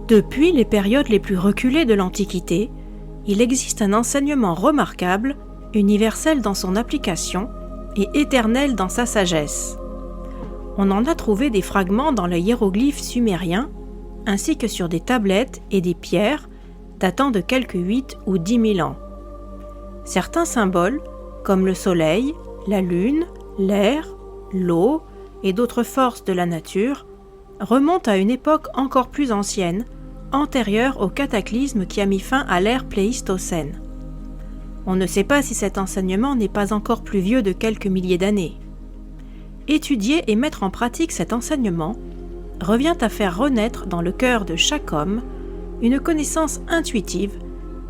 Depuis les périodes les plus reculées de l'Antiquité, il existe un enseignement remarquable, universel dans son application et éternel dans sa sagesse. On en a trouvé des fragments dans les hiéroglyphes sumériens, ainsi que sur des tablettes et des pierres datant de quelques 8 ou 10 000 ans. Certains symboles, comme le soleil, la lune, l'air, l'eau et d'autres forces de la nature, remontent à une époque encore plus ancienne, antérieure au cataclysme qui a mis fin à l'ère pléistocène. On ne sait pas si cet enseignement n'est pas encore plus vieux de quelques milliers d'années. Étudier et mettre en pratique cet enseignement revient à faire renaître dans le cœur de chaque homme une connaissance intuitive,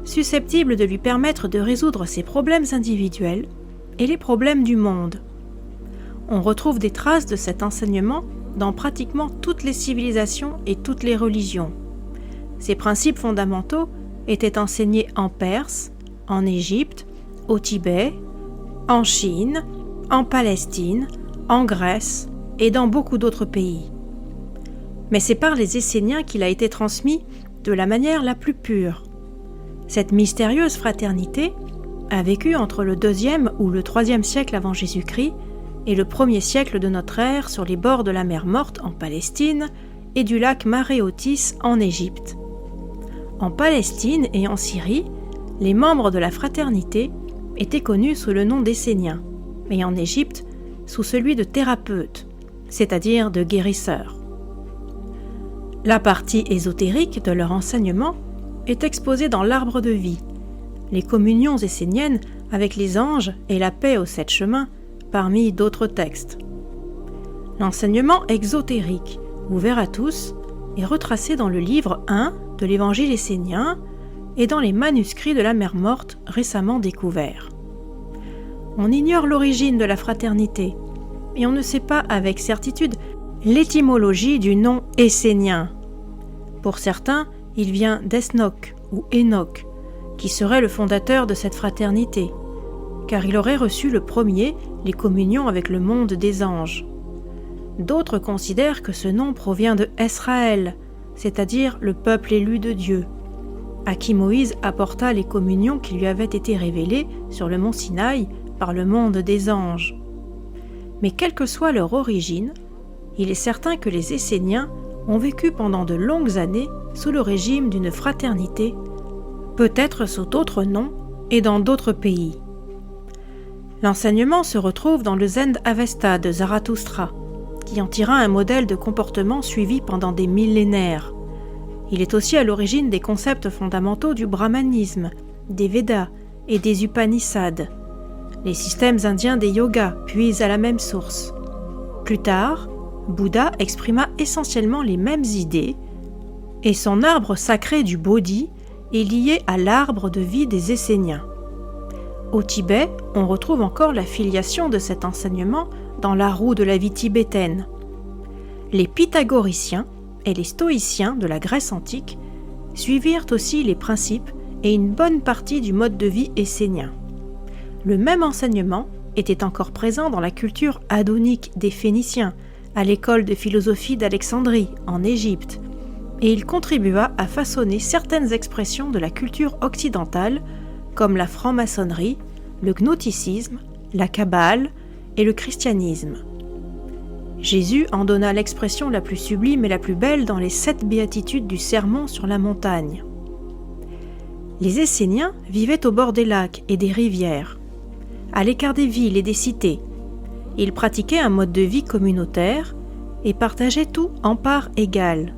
susceptible de lui permettre de résoudre ses problèmes individuels et les problèmes du monde. On retrouve des traces de cet enseignement dans pratiquement toutes les civilisations et toutes les religions. Ces principes fondamentaux étaient enseignés en Perse, en Égypte, au Tibet, en Chine, en Palestine, en Grèce et dans beaucoup d'autres pays. Mais c'est par les Esséniens qu'il a été transmis de la manière la plus pure. Cette mystérieuse fraternité a vécu entre le 2e ou le 3e siècle avant Jésus-Christ et le 1er siècle de notre ère sur les bords de la mer Morte en Palestine et du lac Mare Otis en Égypte. En Palestine et en Syrie, les membres de la fraternité étaient connus sous le nom d'Esséniens, et en Égypte sous celui de thérapeutes, c'est-à-dire de guérisseurs. La partie ésotérique de leur enseignement est exposée dans l'Arbre de vie, les communions esséniennes avec les anges et la paix aux 7 chemins, parmi d'autres textes. L'enseignement exotérique, ouvert à tous, est retracé dans le livre 1 de l'Évangile essénien et dans les manuscrits de la mer Morte récemment découverts. On ignore l'origine de la fraternité et on ne sait pas avec certitude l'étymologie du nom essénien. Pour certains, il vient d'Esnoch ou Enoch, qui serait le fondateur de cette fraternité, car il aurait reçu le premier les communions avec le monde des anges. D'autres considèrent que ce nom provient de Esraël, c'est-à-dire le peuple élu de Dieu, à qui Moïse apporta les communions qui lui avaient été révélées sur le mont Sinaï par le monde des anges. Mais quelle que soit leur origine, il est certain que les Esséniens ont vécu pendant de longues années sous le régime d'une fraternité, peut-être sous d'autres noms et dans d'autres pays. L'enseignement se retrouve dans le Zend Avesta de Zarathustra, qui en tira un modèle de comportement suivi pendant des millénaires. Il est aussi à l'origine des concepts fondamentaux du brahmanisme, des Védas et des Upanishads. Les systèmes indiens des yogas puisent à la même source. Plus tard, Bouddha exprima essentiellement les mêmes idées, et son arbre sacré du Bodhi est lié à l'arbre de vie des Esséniens. Au Tibet, on retrouve encore la filiation de cet enseignement dans la roue de la vie tibétaine. Les pythagoriciens et les stoïciens de la Grèce antique suivirent aussi les principes et une bonne partie du mode de vie essénien. Le même enseignement était encore présent dans la culture adonique des Phéniciens, à l'école de philosophie d'Alexandrie, en Égypte, et il contribua à façonner certaines expressions de la culture occidentale, comme la franc-maçonnerie, le gnosticisme, la kabbale et le christianisme. Jésus en donna l'expression la plus sublime et la plus belle dans les 7 béatitudes du Sermon sur la montagne. Les Esséniens vivaient au bord des lacs et des rivières, à l'écart des villes et des cités. Ils pratiquaient un mode de vie communautaire et partageaient tout en parts égales.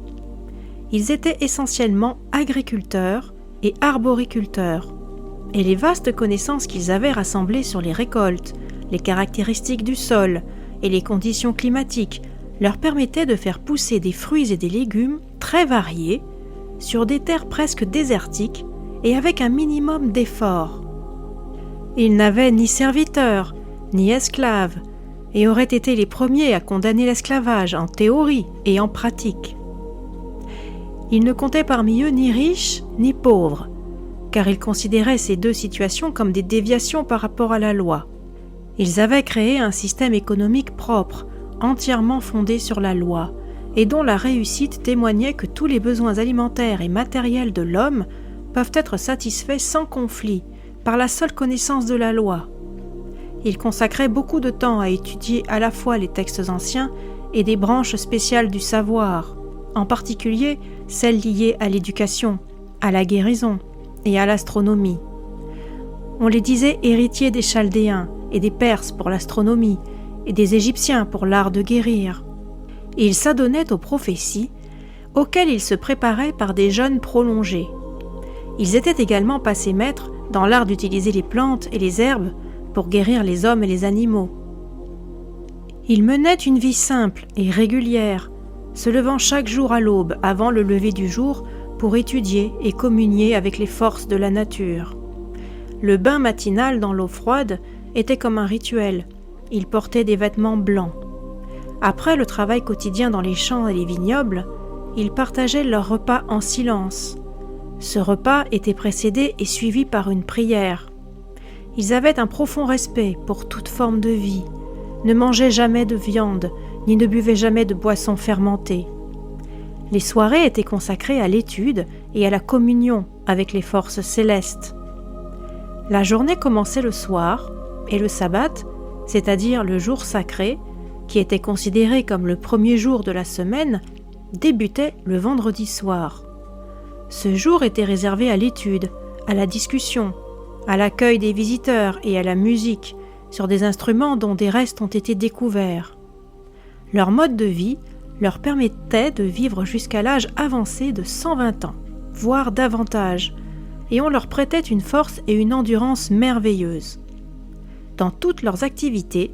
Ils étaient essentiellement agriculteurs et arboriculteurs, et les vastes connaissances qu'ils avaient rassemblées sur les récoltes, les caractéristiques du sol et les conditions climatiques leur permettaient de faire pousser des fruits et des légumes très variés sur des terres presque désertiques et avec un minimum d'efforts. Ils n'avaient ni serviteurs, ni esclaves, et auraient été les premiers à condamner l'esclavage en théorie et en pratique. Ils ne comptaient parmi eux ni riches ni pauvres, car ils considéraient ces deux situations comme des déviations par rapport à la loi. Ils avaient créé un système économique propre, entièrement fondé sur la loi, et dont la réussite témoignait que tous les besoins alimentaires et matériels de l'homme peuvent être satisfaits sans conflit, par la seule connaissance de la loi. Il consacrait beaucoup de temps à étudier à la fois les textes anciens et des branches spéciales du savoir, en particulier celles liées à l'éducation, à la guérison et à l'astronomie. On les disait héritiers des Chaldéens et des Perses pour l'astronomie et des Égyptiens pour l'art de guérir. Et il s'adonnait aux prophéties, auxquelles ils se préparaient par des jeûnes prolongés. Ils étaient également passés maîtres dans l'art d'utiliser les plantes et les herbes pour guérir les hommes et les animaux. Ils menaient une vie simple et régulière, se levant chaque jour à l'aube avant le lever du jour pour étudier et communier avec les forces de la nature. Le bain matinal dans l'eau froide était comme un rituel. Ils portaient des vêtements blancs. Après le travail quotidien dans les champs et les vignobles, ils partageaient leur repas en silence. Ce repas était précédé et suivi par une prière. Ils avaient un profond respect pour toute forme de vie, ne mangeaient jamais de viande, ni ne buvaient jamais de boissons fermentées. Les soirées étaient consacrées à l'étude et à la communion avec les forces célestes. La journée commençait le soir, et le sabbat, c'est-à-dire le jour sacré, qui était considéré comme le premier jour de la semaine, débutait le vendredi soir. Ce jour était réservé à l'étude, à la discussion, à l'accueil des visiteurs et à la musique, sur des instruments dont des restes ont été découverts. Leur mode de vie leur permettait de vivre jusqu'à l'âge avancé de 120 ans, voire davantage, et on leur prêtait une force et une endurance merveilleuses. Dans toutes leurs activités,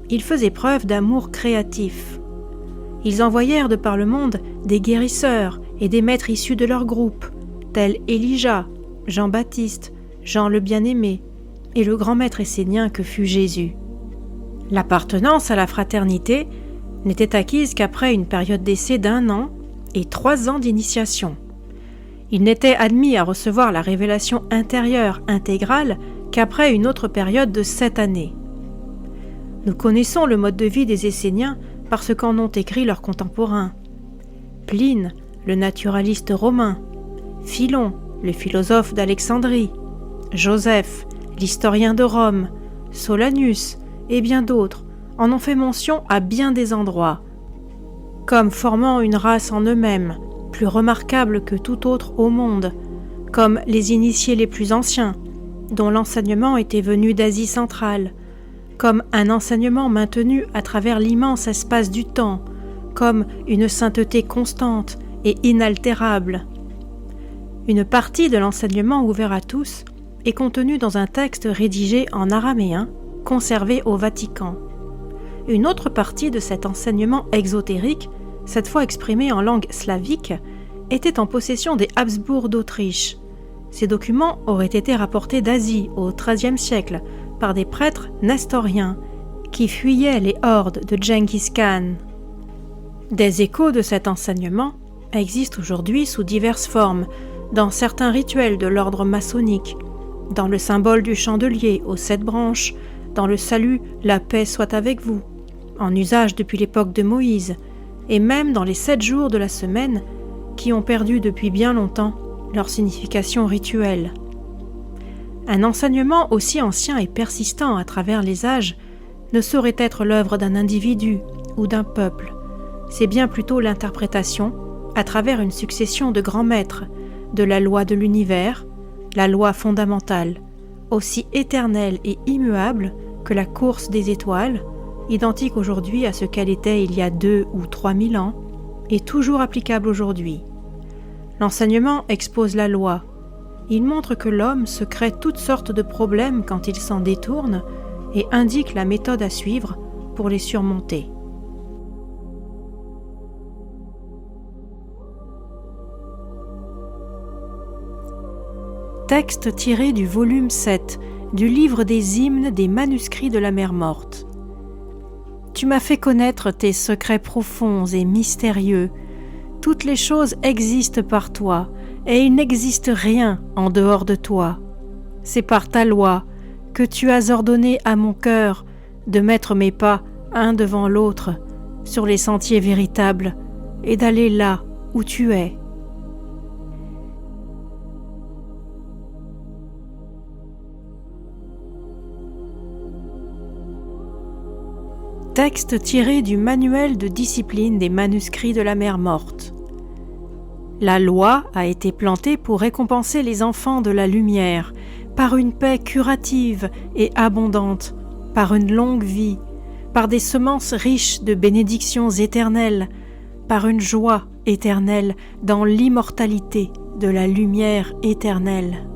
ils faisaient preuve d'amour créatif. Ils envoyèrent de par le monde des guérisseurs et des maîtres issus de leur groupe, tels Élijah, Jean-Baptiste, Jean le Bien-Aimé et le grand maître essénien que fut Jésus. L'appartenance à la fraternité n'était acquise qu'après une période d'essai d'1 an et 3 ans d'initiation. Ils n'étaient admis à recevoir la révélation intérieure intégrale qu'après une autre période de 7 années. Nous connaissons le mode de vie des Esséniens parce qu'en ont écrit leurs contemporains. Pline, le naturaliste romain, Philon, le philosophe d'Alexandrie, Joseph, l'historien de Rome, Solanus et bien d'autres en ont fait mention à bien des endroits, comme formant une race en eux-mêmes, plus remarquable que tout autre au monde, comme les initiés les plus anciens, dont l'enseignement était venu d'Asie centrale, comme un enseignement maintenu à travers l'immense espace du temps, comme une sainteté constante et inaltérable. Une partie de l'enseignement ouvert à tous est contenue dans un texte rédigé en araméen, conservé au Vatican. Une autre partie de cet enseignement exotérique, cette fois exprimé en langue slavique, était en possession des Habsbourg d'Autriche. Ces documents auraient été rapportés d'Asie au XIIIe siècle par des prêtres nestoriens qui fuyaient les hordes de Gengis Khan. Des échos de cet enseignement existent aujourd'hui sous diverses formes, dans certains rituels de l'ordre maçonnique, dans le symbole du chandelier aux 7 branches, dans le salut « La paix soit avec vous », en usage depuis l'époque de Moïse, et même dans les 7 jours de la semaine qui ont perdu depuis bien longtemps leur signification rituelle. Un enseignement aussi ancien et persistant à travers les âges ne saurait être l'œuvre d'un individu ou d'un peuple. C'est bien plutôt l'interprétation, à travers une succession de grands maîtres, de la loi de l'univers, la loi fondamentale, aussi éternelle et immuable que la course des étoiles, identique aujourd'hui à ce qu'elle était il y a 2 ou 3 000 ans, et toujours applicable aujourd'hui. L'enseignement expose la loi. Il montre que l'homme se crée toutes sortes de problèmes quand il s'en détourne et indique la méthode à suivre pour les surmonter. Texte tiré du volume 7 du livre des hymnes des manuscrits de la mer Morte. Tu m'as fait connaître tes secrets profonds et mystérieux. Toutes les choses existent par toi, et il n'existe rien en dehors de toi. C'est par ta loi que tu as ordonné à mon cœur de mettre mes pas un devant l'autre sur les sentiers véritables et d'aller là où tu es. Texte tiré du manuel de discipline des manuscrits de la Mer Morte. La loi a été plantée pour récompenser les enfants de la lumière par une paix curative et abondante, par une longue vie, par des semences riches de bénédictions éternelles, par une joie éternelle dans l'immortalité de la lumière éternelle.